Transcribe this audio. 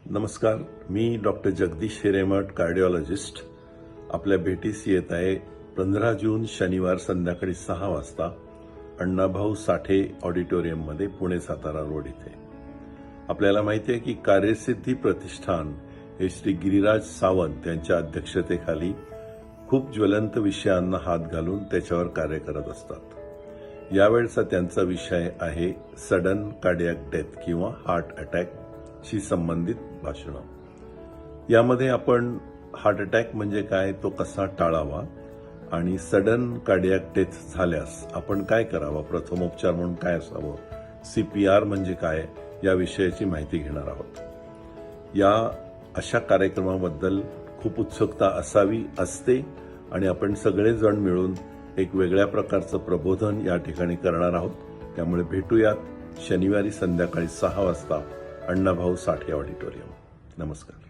नमस्कार, मी doctor Jagdish Hiremath, cardiologist. आपल्या भेटीस येत आहे 15 जून शनिवार संध्याकाळी 6 वाजता अण्णाभाऊ साठे ऑडिटोरियममध्ये, पुणे सातारा रोड इथे. आपल्याला माहिती आहे की कार्यसिद्धी प्रतिष्ठान हे श्री गिरिराज सावंत यांच्या अध्यक्षतेखाली खूप ज्वलंत विषयांना हात घालून त्याच्यावर कार्य करत असतात. यावेळचा त्यांचा विषय आहे सडन कार्डियाक डेथ किंवा हार्ट अटॅकशी संबंधित भाषणं. यामध्ये आपण हार्ट अटॅक म्हणजे काय, तो कसा टाळावा आणि सडन कार्डियाक डेथ झाल्यास आपण काय करावं, प्रथमोपचार म्हणून काय असावं, CPR म्हणजे काय, या विषयाची माहिती घेणार आहोत. या अशा कार्यक्रमाबद्दल खूप उत्सुकता असावी, असते आणि आपण सगळेजण मिळून एक वेगळ्या प्रकारचं प्रबोधन या ठिकाणी करणार आहोत. त्यामुळे भेटूयात शनिवारी संध्याकाळी 6 वाजता अण्णाभाऊ साठे ऑडिटोरियम. नमस्कार.